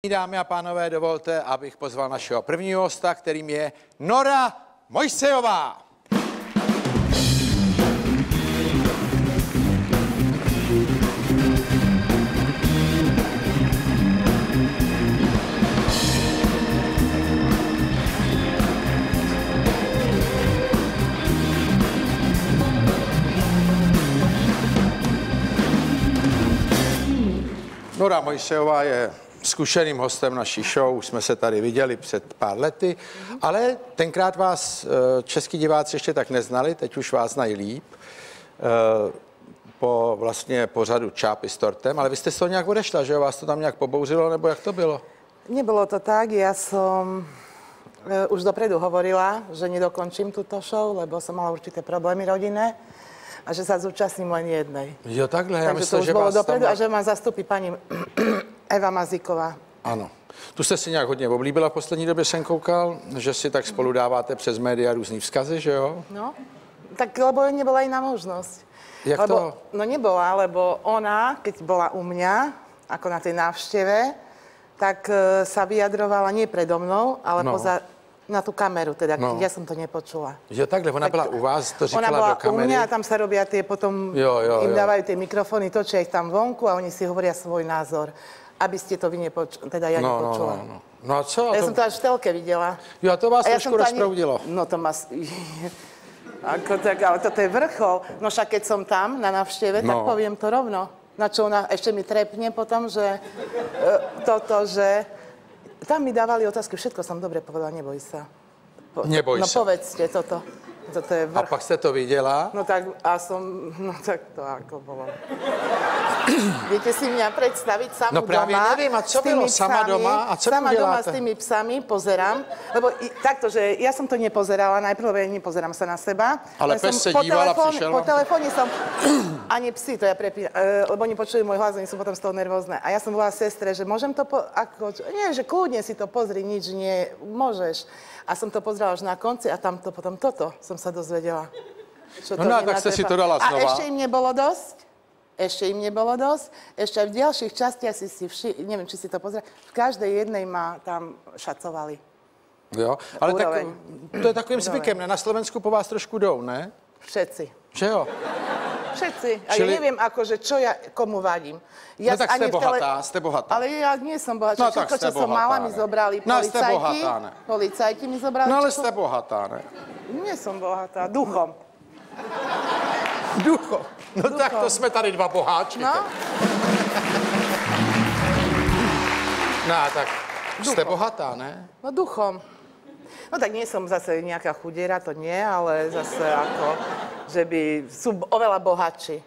Dámy a pánové, dovolte, abych pozval našeho prvního hosta, kterým je Nora Mojsejová. Nora Mojsejová je zkušeným hostem naší show, už jsme se tady viděli před pár lety, ale tenkrát vás český diváci ještě tak neznali, teď už vás znají líp po vlastně pořadu Čápy s tortem, ale vy jste z toho nějak odešla, že jo? Vás to tam nějak pobouřilo, nebo jak to bylo? Nebolo to tak, ja som už dopredu hovorila, že nedokončím túto show, lebo som mala určité problémy rodinné a že sa zúčastním len jednej. Jo, takhle, já myslím, to už že bolo vás dopredu tam... a že ma zastupí pani Eva Mazíková. Ano. Tu jste si nějak hodně oblíbila v poslední době, jsem koukal, že si tak spolu dáváte přes média různý vzkazy, že jo? No, tak lebo nebola iná možnosť. Jak lebo, to? No nebola, lebo ona, keď bola u mňa, ako na tej návšteve, tak sa vyjadrovala nie predo mnou, ale na tú kameru, teda, ja som to nepočula. Jo, takhle, ona tak, byla u vás, to říkala do kamery. Ona bola u mňa a tam sa robia tie, potom im dávajú tie mikrofóny, točia ich tam vonku a oni si hovoria svoj názor. Aby ste to vy nepočuli, teda ja nepočula. No a co? Ja som to až v telke videla. Jo, a to vás trošku rozproudilo. No to ma... Ako tak, ale toto je vrchol. No však keď som tam na návšteve, tak poviem to rovno. Na čo ona ešte mi trepne potom, že že... Tam mi dávali otázky, všetko som dobre povedala, neboj sa. Neboj sa. No povedzte toto. Toto je vrch. A pak jste to viděla? No tak tak to ako bolo. Viete si mňa predstaviť samú doma? No právě nevím, a co bylo sama doma? A co sama doma děláte? s tými psami pozerám, lebo takto, že ja som to nepozerala, najprv nepozerám sa na seba. Ale pes se dívala, přišel. Po telefóne som, ani psi, to ja prepínam, lebo oni počuli môj hlas, oni sú potom z toho nervózne. A ja som volala sestre, že môžem to, nie, že kľudne si to pozri, nič nie, môžeš. A som to pozrela až na konci a tam to potom toto som sa dozvedela. No, tak ste si to dala znova. A ešte im nebolo dosť. Ešte aj v ďalších častiach neviem, či si to pozrela, v každej jednej ma tam šacovali. Jo, ale tak, to je takovým zvykem, ne? Na Slovensku po vás trošku jdou, ne? Všetci. Že jo? Všetci. A ja neviem, akože, čo ja komu vadím. No tak ste bohatá, Ale ja nie som bohatá. No všetko, čo som mala, mi zobrali policajti. Policajti mi zobrali. No ale ste bohatá, ne? Nie som bohatá. Duchom. Duchom. No duchom. Tak to jsme tady dva boháčky. No. No tak ste bohatá, ne? No duchom. No tak nie som zase nejaká chudiera, to nie, ale zase ako, že by sú oveľa bohatší.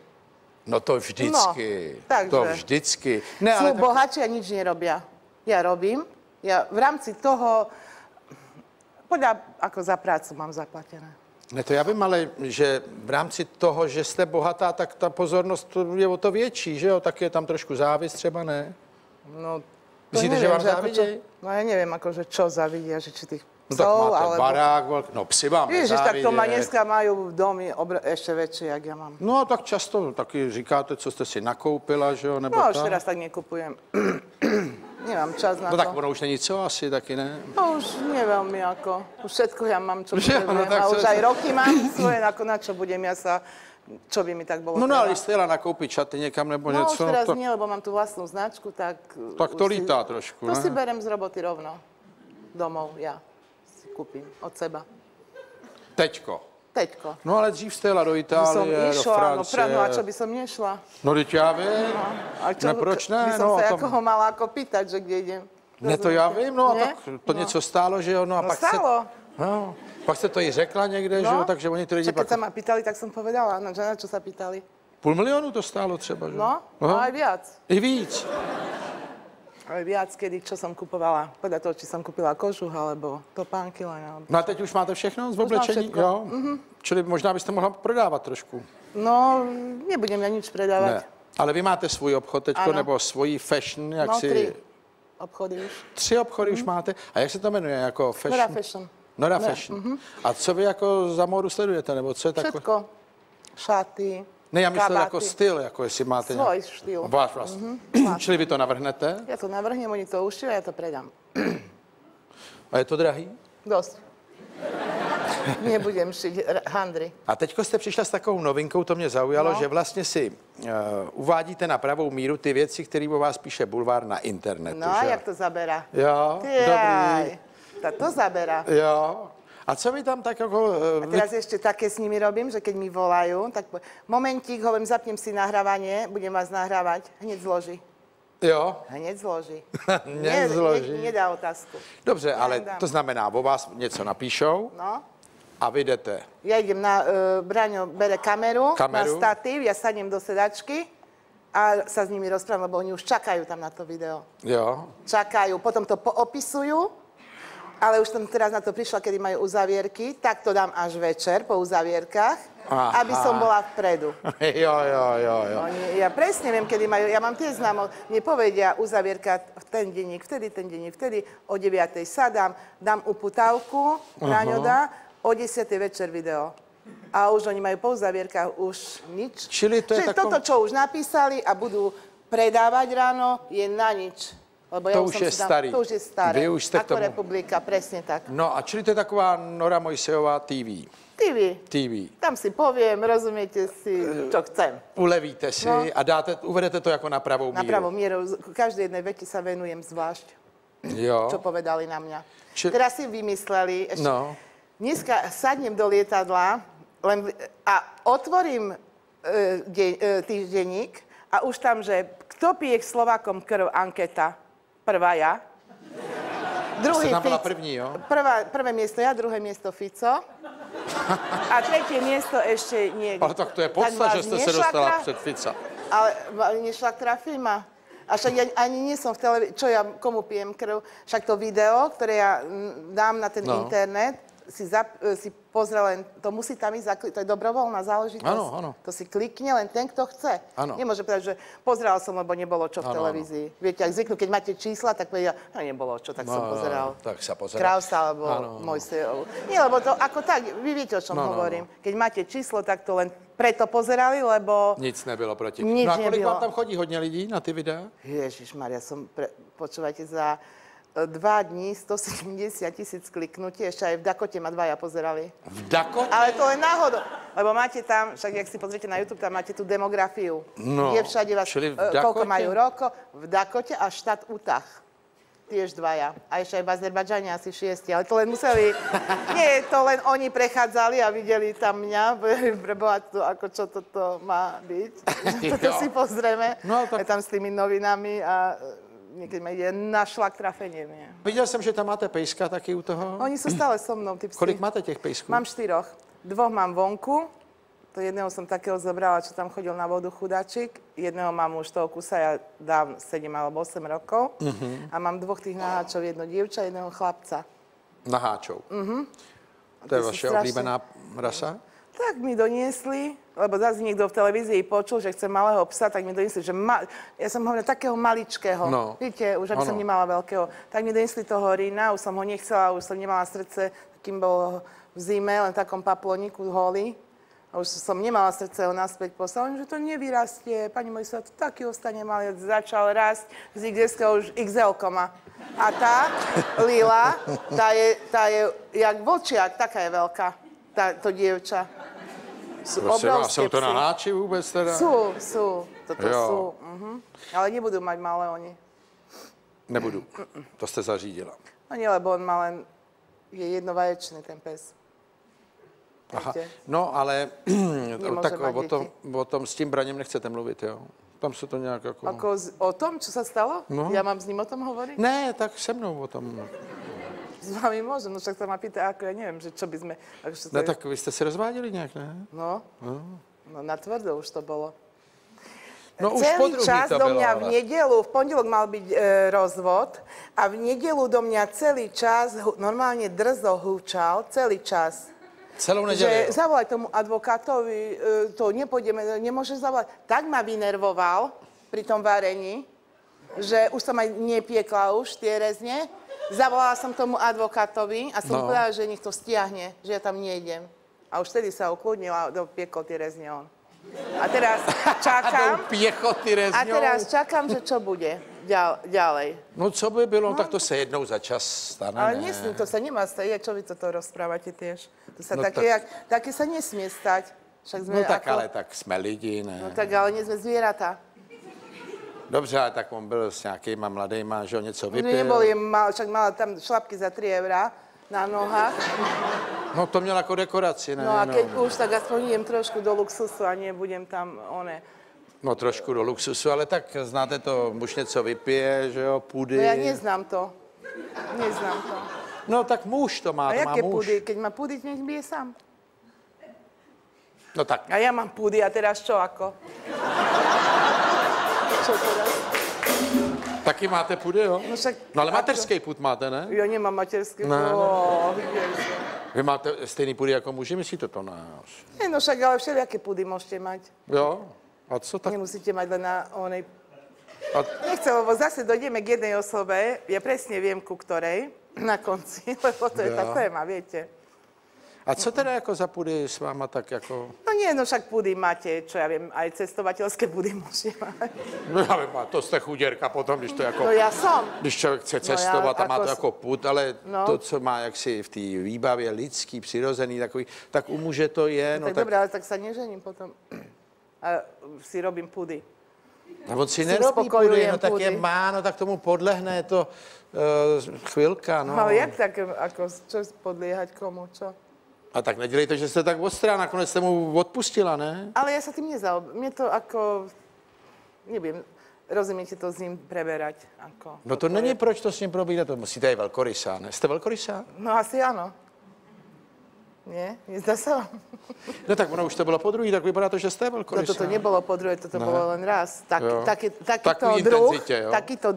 No to vždycky. No, takže. To vždycky. Ne, sú bohatší a nič nerobia. Ja robím. Ja v rámci toho, podľa ako za prácu mám zaplatené. Ne, to já vím, ale že v rámci toho, že jste bohatá, tak ta pozornost je o to větší, že jo? Tak je tam trošku závist třeba, ne? No, to myslíte, neviem, že vám závidí? No ja neviem, akože čo závidia, že či tých psov, no tak máte alebo... barák, no psi vám Ježiš, tak to ma nezávidě. dneska majú domy ešte väčšie, jak ja mám. No tak často taky říkáte, co jste si nakoupila, že jo? Nebo no už teraz tak nekupujem. Nemám čas na to. No tak ono už není co asi, taky ne? No už neveľmi ako. Už všetko ja mám, čo potrebujem. No, a už aj roky mám svoje, ako na čo budem ja sa... Čo by mi tak bolo No ale jste jela nakoupit šaty někam nebo něco? něco? No už teraz nie, lebo mám tu vlastnú značku, tak... Tak to lítá trošku, to ne? si berem z roboty rovno. Domov, ja si kúpim od seba. Teďko. No ale dřív jste jela do Itálie, do Francie. No a čo by som nešla? No teď já vím. No, a čo, ne, proč ne? By som sa ako ho mala ako pýtať, že kde idem. Ne, to já vím, no a tak to něco stálo, že jo? No a pak stálo. No, pak jste to i řekla někde, že jo? Takže oni ty lidi pak... Keď sa ma pýtali, tak som povedala. No, na čo sa pýtali? 500 000 to stálo třeba, že? No, aj viac. I víc. Aj viac, kedy, čo som kupovala. Podľa toho, či som kúpila kožuch, alebo topánky len. Alebo... No a teď už máte všechno z oblečení? Jo? Čili možná byste mohla prodávat trošku. No, nebudem ja nič predávať. Ne. Ale vy máte svůj obchod teďko, nebo svoji fashion, jak si... 3 obchody už. 3 obchody už máte? A jak se to jmenuje, jako fashion? Nora Fashion. Nora Fashion. A co vy jako za módu sledujete, nebo co je takové? Všetko. Šaty, Ne, já myslel kabáty. jako styl, jako jestli máte Svoj štýl. Váš vlastní. Čili vy to navrhnete? Ja to navrhnem, oni to ušijú a ja to predám. A je to drahý? Dosť. Nebudem šiť handry. A teďko jste přišla s takovou novinkou, to mě zaujalo, že vlastně si uvádíte na pravou míru ty věci, které o vás píše bulvár na internetu. No, že? jak to zabera. Jo, dobrý. To zabera. Jo. A co vy tam tak jako... A teraz ešte také s nimi robím, že keď mi volajú, tak momentík, hovorím, zapnem si nahrávanie, budem vás nahrávať, hneď zloží. Jo. Hneď zloží. Nezloží. Nedá otázku. Dobře, ale to znamená, o vás něco napíšou No. a vy jdete. Ja idem na... Braňo bere kameru, na statív, ja sadnem do sedačky a sa s nimi rozprávam, lebo oni už čakajú tam na to video. Jo. Čakajú, potom to poopisujú, ale už som teraz na to prišla, kedy majú uzavierky, tak to dám až večer po uzavierkach, aby som bola vpredu. Jo. Ja presne viem, kedy majú, ja mám tie známo, mne povedia uzavierka v ten denník, vtedy, o 9:00 sadám, dám uputávku, Braňo dá, o 10:00 večer video. A už oni majú po uzavierkách už nič. Čili to je toto, čo už napísali a budú predávať ráno, je na nič. Lebo to už je starý. To už je staré. Vy už ste ako tomu... republika, presne tak. No a čili to je taková Nora Mojsejová TV. TV. Tam si poviem, rozumiete si, čo chcem. Ulevíte si a uvedete to jako na pravou míru. Na pravou míru. Každej jednej vete sa venujem zvlášť. Jo. Čo povedali na mňa. Teraz si vymysleli, ešte, dneska sadnem do lietadla a otvorím týždenník a už tam, že kto pije k Slovákom krv, anketa. Prvá ja. Druhý Fico. Bola první, jo? Prvé miesto ja, druhé miesto Fico. A tretie miesto ešte niekto. Ale tak to je podsta, že ste sa dostala před Fica. Ale nešla firma. A však ja ani nie som v televízii, čo ja, komu pijem krv. Však to video, ktoré ja dám na ten internet, si pozrie len, to musí tam ísť, to je dobrovoľná záležitosť. Áno. To si klikne len ten, kto chce. Áno. Nemôže povedať, že pozeral som, lebo nebolo čo v televízii. Viete, ak zvyknú, keď máte čísla, tak povedia, nebolo čo, tak som pozeral. Tak sa pozeral. Krausa alebo Mojsejov. Nie, lebo to ako tak, vy viete, o čom hovorím. Keď máte číslo, tak to len preto pozerali, lebo... Nic nebylo proti. Nič no a kolik nebylo. vám tam chodí hodně lidí na ty videa? Ježišmaria, počúvajte, za 2 dní 170 000 kliknutí, ešte aj v Dakote ma 2 pozerali. V Dakote? Ale to len náhodou, lebo máte tam, však jak si pozriete na YouTube, tam máte tú demografiu. No, je všade vás, koľko majú rokov, v Dakote a štát Utah. Tiež 2. A ešte aj v Azerbajdžane asi 6. Ale to len museli, nie, to len oni prechádzali a videli tam mňa, preboha, ako čo toto má byť. Toto si pozrieme. No, tak... tam s tými novinami a niekedy ma ide na šlak trafenie. Viděl jsem, že tam máte pejska taky u toho. Oni sú stále so mnou, ty psi. Kolik máte těch pejsků? Mám 4. 2 mám vonku. To jedného som takého zobrala, čo tam chodil na vodu chudáčik. Jedného mám už toho kusa, ja dám 7 alebo 8 rokov. A mám 2 tých naháčov, jedno dievča, jedného chlapca. Naháčov? To je vaše oblíbená rasa? Tak mi doniesli, lebo zase niekto v televízii počul, že chce malého psa, tak mi doniesli, že ja som hovorila takého maličkého. No. Viete, už aby som nemala veľkého. Tak mi doniesli toho Rína, už som ho nechcela, už som nemala srdce, kým bol v zime, len v takom paploniku holý. A už som nemala srdce ho naspäť poslať, že to nevyrastie. Pani môj sa to taký ostane malý, začal rásť z XS-ka už XL-ko má. A tá, Lila, tá je jak vlčiak, taká je veľká, to dievča. Sú obrovské Sú to psy. naháči vôbec teda? Sú. Toto sú. Ale nebudú mať malé oni. Nebudu. To ste zařídila. No nie, lebo on má len, je jednovaječný ten pes. Aha. No, ale tak o tom s tím Braněm nechcete mluvit, jo? Tam se to nějak jako... O tom, čo sa stalo? No. Ja mám s ním o tom hovoriť? Ne, tak se mnou o tom. S vami môžem, no však sa ma pýta, ako ja neviem, že čo by sme... Ne, tak vy ste se rozváděli nějak, ne? No na tvrdo už to bolo. No, už celý čas do mňa v nedelu, v pondelok mal byť rozvod a v nedelu do mňa celý čas normálne drzo húčal, celý čas. Celou nedeľu? Že zavolaj tomu advokátovi, to nepôjdeme, nemôže zavolať. Tak ma vynervoval pri tom varení, že už som aj nepiekla už tie rezne. Zavolala som tomu advokátovi a som povedala, že nech to stiahne, že ja tam nejdem. A už vtedy sa ukludnil a dopiekol tie rezne on. A teraz čakám. A pěchoty rezňou. A teraz čakám, že čo bude ďalej. No co by bylo, tak to se jednou za čas stane. Ale ne? nesmí, to sa nemá stať. Čo vy toto rozprávate tiež? To sa No také sa nesmie stať. Však sme No tak ale tak jsme lidi, ne? No tak ale nie sme zvieratá. Dobře, ale tak on byl s nějakýma mladýma, že ho něco No vypil. nebol, však mala tam šlapky za 3 eurá na nohách. No to měl jako dekoraci, ne? No a keď už, tak aspoň idem trošku do luxusu a nebudem tam No trošku do luxusu, ale tak znáte to, muž něco vypije, že jo, pudy. No ja neznám to. Neznám to. No tak muž to má, A to má jaké muž. pudy? Keď má pudy, nech bije sám. No tak. A ja mám pudy a teraz čo ako? Čo teraz? Taky máte pudy, jo? No, však, No ale mateřský pud máte, ne? Ja nemám materský. Ne. Ježiš. Vy máte stejný pudy jako muži, myslíte to? Ne. Nie, no však ale všelijaké pudy môžete mať. Jo? A co tak? Nemusíte mať len na onej... A, Nechcem, lebo zase dojdeme k jednej osobe, ja presne viem, ku ktorej, na konci, lebo to je tá téma, viete. a co teda jako za pudy s váma tak jako... No nie, no však pudy máte, čo ja viem, aj cestovateľské pudy môžete mať. No já vím, a to jste chuděrka potom, když to jako... No ja som. Když člověk chce No cestovat já a má to jako- jako put, ale No. to, co má jaksi v té výbavě lidský, přirozený takový, tak u muže to je, no Tak tak... dobré, ale tak sa nežením potom. A si robím pudy. A on si si nerobí pudy, uspokojujem no tak je pudy. má, no tak tomu podlehne, je to chvilka, no. Ale jak tak, ako, čo podliehať komu, čo? A tak nedělejte, že jste tak ostrá, nakonec jste mu odpustila, ne? Ale ja sa tým mne to ako, neviem, rozumiete to s ním preberať. Ako, No to není proč to s ním probírat, to musíte je velkorysá, ne? Jste velkorysá? No asi áno. Nie? Nezdá sa vám? No tak ono už to bylo po druhý, tak vypadá to, že jste No velkorysá. toto nebolo po druhé, toto bolo len raz. Jo. Takový Takýto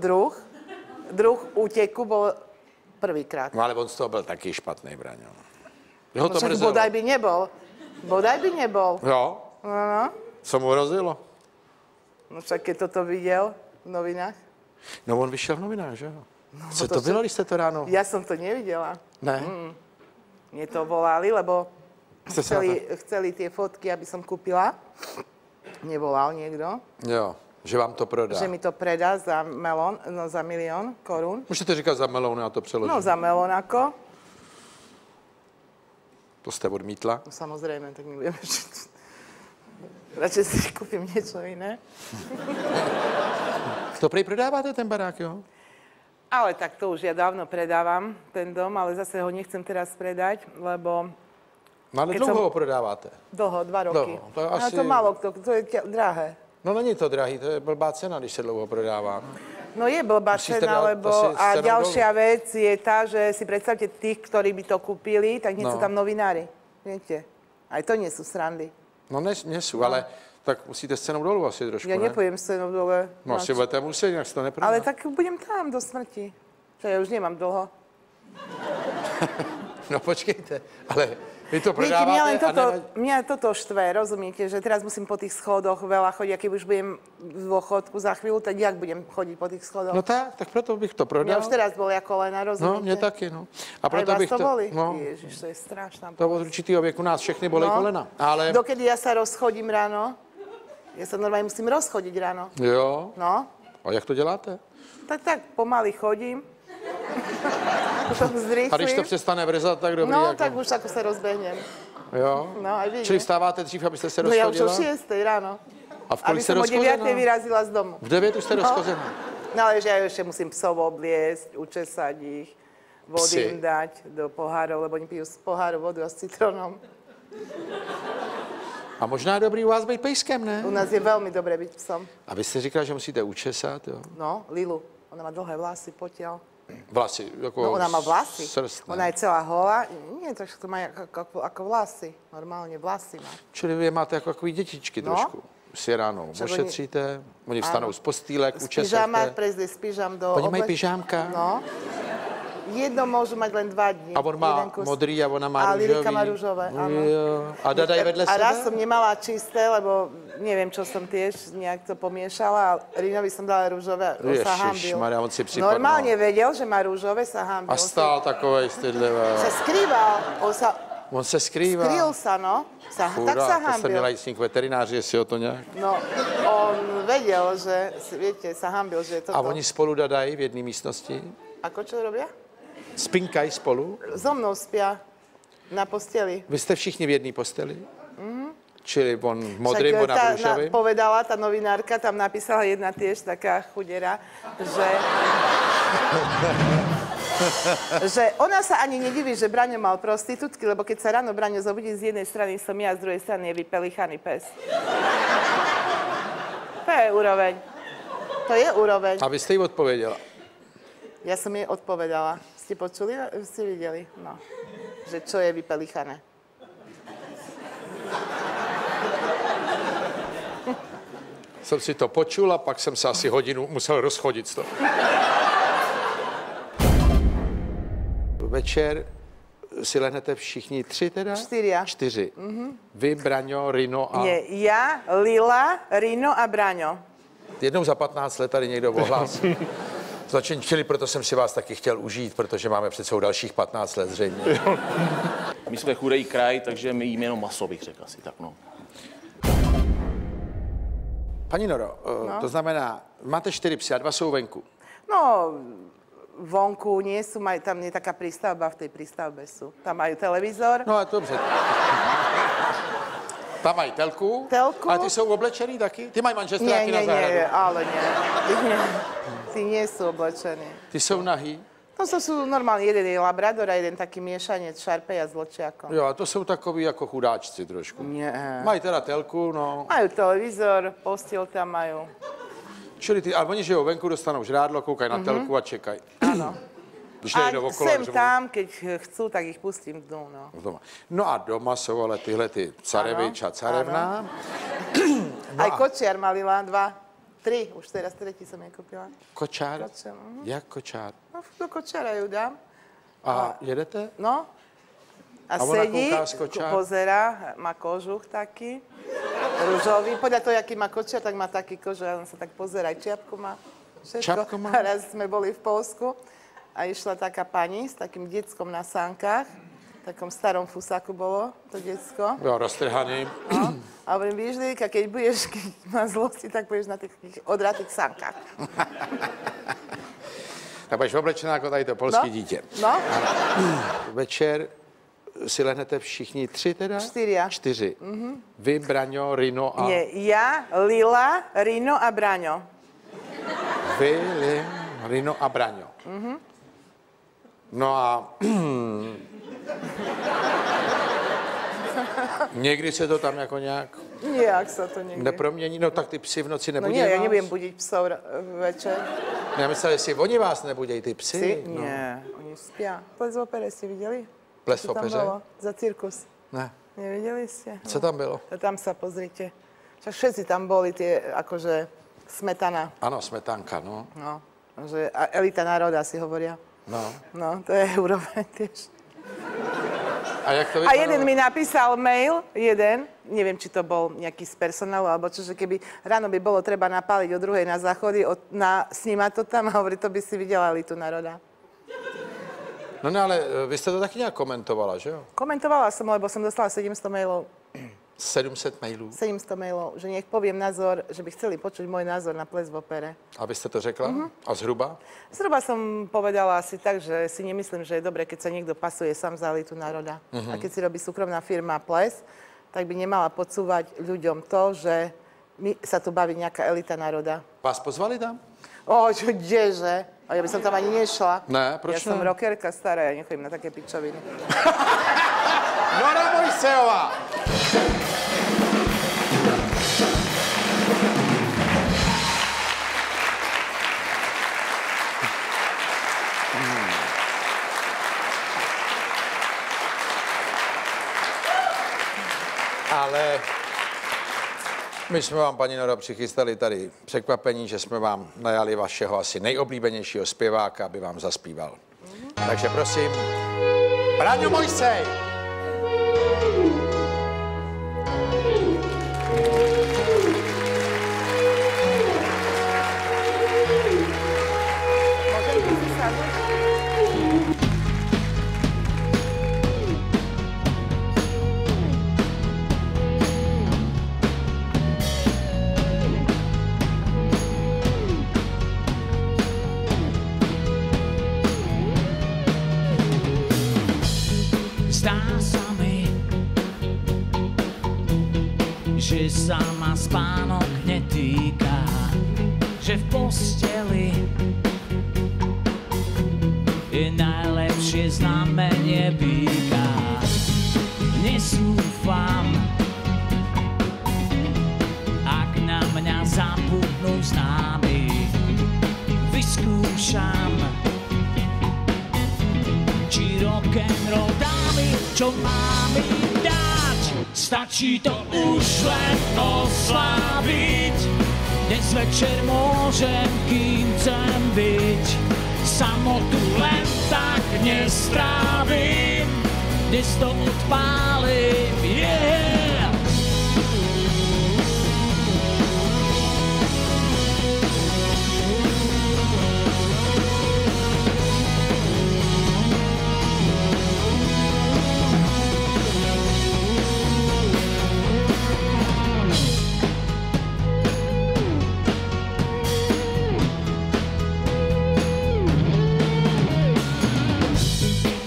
druh úteku bol prvýkrát. No ale on z toho byl taky špatný, Braňo. Jeho to Však mrzelo. bodaj by nebol. Bodaj by nebol. Jo? No. Co mu hrozilo? No však keď toto videl v novinách. No on vyšel v novinách, že jo? Co to to čo- bylo, když jste to ráno? Ja som to nevidela. Ne? Mne to volali, lebo Ste sa chceli tie fotky, aby som kúpila. Nevolal niekto, Jo, že vám to prodá. že mi to predá za melón, no za 1 000 000 korún. Můžete říkat za melón, já to přeložím. No za melón ako. To jste odmítla? No samozrejme, tak mi budeme... Radšej si kúpim niečo iné. To prej prodáváte ten barák, jo? Ale tak to už ja dávno predávam, ten dom, ale zase ho nechcem teraz predať, lebo No ale Keď dlouho som- ho prodáváte. dlho, 2 roky. Dlho, to je No asi- to málo kto, to je drahé. No není to drahý, to je blbá cena, když se dlouho prodává. No je blbá Musíte cena, dať lebo asi a cenou ďalšia vec je tá, že si predstavte tých, ktorí by to kúpili, tak nie sú No. tam novinári. Viete? Aj to nie sú srandy. No nesou, ale tak musíte s cenou dolů asi trošku, Ja ne? nepojem s cenou dole. No asi budete muset, jinak se to neprodá. Ale tak budem tam do smrti. Čo ja už nemám dlho. No počkejte, ale vy to Viete, prodáváte mňa toto štve, rozumiete, že teraz musím po tých schodoch veľa chodiť, a keď už budem v dôchodku za chvíľu, tak jak budem chodiť po tých schodoch? No tak proto bych to Mňa prodal. už teraz bolia kolena, No, rozumiete? mě taky, no. A Aj proto vás bych to boli? No, Ježiš, to je strašná to od určitého věku nás všechny bolí kolena. Ale Dokedy ja sa rozchodím ráno, ja sa normálne musím rozchodiť ráno. jo, No, a jak to děláte? tak pomaly chodím. Potom A když to zrýchlim. přestane vrzat, tak dobrý. No, jako. tak už ako sa rozbehnem. Jo. No, aj vy, Čili ne? vstáváte dřív, abyste se No ja už rozchodila? o 6 ráno. A v Aby kolik jste som o 9 rozchozená? vyrazila z domu. V 9 už jste rozchozená. No ale že ja ešte musím psov obliesť, učesať ich, vody Psy. im dať do pohárov, lebo oni pijú z poháru vodu a s citrónom. A možná je dobrý u vás být pejskem, ne? U nás je veľmi dobre byť psom. A vy jste říkala, že musíte učesat, jo? No, Lilu, ona má dlhé vlasy, potiaľ. Vlasy, jako No, ona má vlasy. Srst, ne? Ona je celá holá. Nie, tak to má ako vlasy. Normálne vlasy má. Čili vy je máte jako takový dětičky No. trošku. Si ráno Však ošetříte, oni vstanou z postýlek, Z pyžama, učesete. prezli z pyžam do Oni mají oblečenia. pyžámka. No. Jedno môžu mať len 2 dní. A on má jeden kus. modrý a ona má A růžový. Lirika má rúžové, áno. Jo. A Dada je vedle A raz sebe? som nemala čisté, lebo neviem, čo som tiež nejak to pomiešala a Rinovi som dala rúžové, on sa hambil. Ježišmarja, on si připadal. Normálne vedel, že má rúžové, sa hambil. A stál takovej stydlivý. Sa skrýval, On se skrývá. Skryl sa, no. Tak sa to jste měla hambil. jít s ním k veterináři, jestli o to nějak. No, on vedel, že, viete, sa hambil, že je toto. A oni spolu dadají v jedné místnosti? Ako čo robia? Spinkají spolu? So mnou spia na posteli. Vy jste všichni v jedné posteli? Čili on modrým, ona růžovým? Povedala, tá novinárka, tam napísala jedna tiež taká chudera, že ona sa ani nediví, že Braňo mal prostitútky, lebo keď sa ráno Braňo zobudí, z jednej strany som ja, z druhej strany je vypelichaný pes. To je úroveň. To je úroveň. A vy jste jí odpověděla? Ja som jej odpovedala. Ste počuli? Ste videli? No. Že čo je vypelichané. Jsem si to počul a pak jsem se asi hodinu musel rozchodit z toho. Večer si lehnete všichni tři teda? Čtyři. Vy, Braňo, Rino a... Nie, ja, Lila, Rino a Braňo. Jednou za 15 let tady někdo ohlásil. Čili proto jsem si vás taky chtěl užít, protože máme před sebou dalších 15 let zřejmě. My jsme chudej kraj, takže my jíme jenom maso, bych řekl asi tak, no. Paní Noro, to znamená, máte 4 psy a 2 jsou venku. No, vonku nie sú, tam nie je taká prístavba, v tej prístavbe sú. Tam majú televízor. No a dobře. Tam mají telku. A ty jsou oblečený taky? Ty mají manžestráky na zahradu? Nie, ale nie. Ty nie sú oblečení. Ty jsou nahý? To sú normálne, jeden je labrador a jeden taký miešanec šarpeja s vlčiakom. Jo, a to jsou takový jako chudáčci trošku. Nie. Mají teda telku, no. Majú televízor, postel tam majú. Čili ty, ale oni žijou venku, dostanou žrádlo, koukají na telku a čekají. Áno. Když A nejdou okolo, sem tam, keď chcú, tak ich pustím dnu, no. doma. No a doma jsou ale tyhle ty carevič a carevná. No aj kočiar malila, 2, 3, už teraz tretí som jej kúpila. Kočár? Kočiar, Jak kočár? No, do kočiara ju dám. A jedete? No. A ona sedí, kouká z kočár? pozerá, má kožuch taký, ružový. Podľa toho, aký má kočiar, tak má taký kožuch. A on sa tak pozerá, aj čiapku má. Všetko. Čapku má? A raz sme boli v Poľsku a išla taká pani s takým deckom na sánkach. V takom starom fusáku bolo to decko. Jo, roztrhaný. No. A hovorím, Vížlíka, keď má zlosti, tak budeš na tých odratých sánkach. Tak budeš oblečená jako tady to polský dítě. No. Večer si lehnete všichni 3 teda? 4. Vy, Braňo, Rino a... Nie, ja, Lila, Rino a Braňo. Vy, Rino a Braňo. No a... Někdy se to tam jako nějak Nijak sa to niekde. nepromění? No tak ty psy v noci No nebudí nie, ja vás? nebudem budiť psov večer. Já myslel, jestli oni vás nebudějí, ty psy. Psi? No. Nie, oni spia. Ples v opere ste videli? Ples v Čo tam opeře? bolo? Za cirkus. Ne. Nevideli ste? Co tam bylo? No, tam sa pozrite. Však všetci tam boli tie, akože, smetana. Ano, smetánka, no. No, že elita národa si hovoria. No. No, to je úroveň tiež. A jak to A vypadalo? jeden mi napísal mail, neviem, či to bol nejaký z personálu, alebo čo, že keby ráno by bolo treba napáliť o 2:00 na záchody, snímať to tam a hovorí, to by si videla elitu národa. No ne, ale vy jste to taky nějak komentovala, že jo? Komentovala som, lebo som dostala 700 mailov. 700 mailů. 700 mailov, že nech poviem názor, že by chceli počuť môj názor na ples v opere. Abyste to řekla? A zhruba? Zhruba som povedala asi tak, že si nemyslím, že je dobre, keď sa niekto pasuje sám za elitu národa. A keď si robí súkromná firma ples, tak by nemala podsúvať ľuďom to, že sa tu baví nejaká elita národa. Vás pozvali tam? Čo, kdeže? A ja by som tam ani nešla. Ne, proč Ja som ne? rockerka stará, ja nechodím na také pičoviny. Nora Mojsejová! Ale my jsme vám, paní Noro, přichystali tady překvapení, že jsme vám najali vašeho asi nejoblíbenějšího zpěváka, aby vám zaspíval. Takže prosím, Braňo Mojsej! že sa ma spánok netýka, že v posteli je najlepšie znamenie býka. Nesúfam, ak na mňa zabudnú známi. Vyskúšam, či rock'n'roll dámy, čo mám im dať. Stačí to už len osláviť. Dnes večer môžem, kým chcem byť. Samotu len tak nestrávim. Dnes to odpálim, yeah!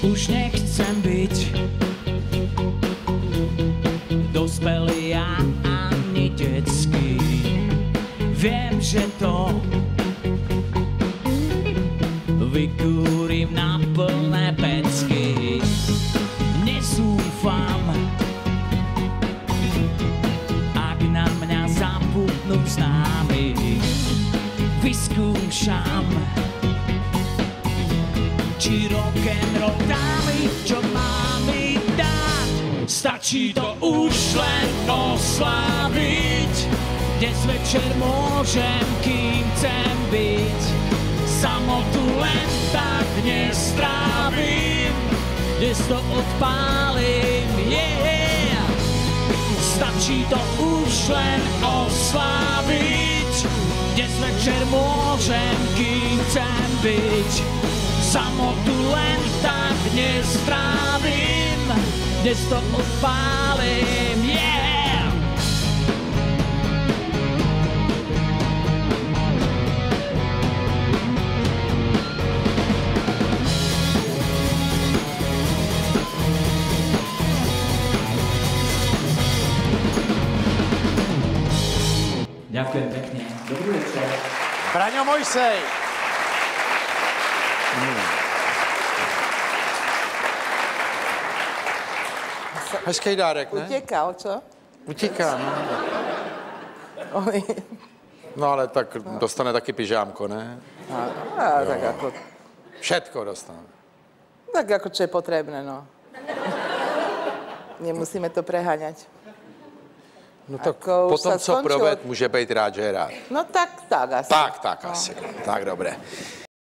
Už nechcem byť dospelý a ani detský. Viem, že to vykúrim na plné pecky. Nezúfam, ak na mňa zabudnú známi. Vyskúšam, či rock'n'roll dámy, čo mám mi dať. Stačí to už len osláviť. Dnes večer môžem, kým chcem byť. Samotu len tak nestrávim. Dnes to odpálim, yeah! Stačí to už len osláviť. Dnes večer môžem, kým chcem byť. Samotu len tak nestrávim, dnes to odpálim, yeah! Ďakujem pekne. Dobrý večer. Braňo Mojsej. Hezký dárek, ne? Utekal, čo? Utíká, no. No ale tak dostane taky pyžámko, ne? Tak ako... Všetko dostane. Tak ako čo je potrebné, no. Nemusíme to preháňať. No tak Ako už potom, sa co skončilo. proved, může být rád, že je rád. No tak asi. Tak asi. Tak, dobré.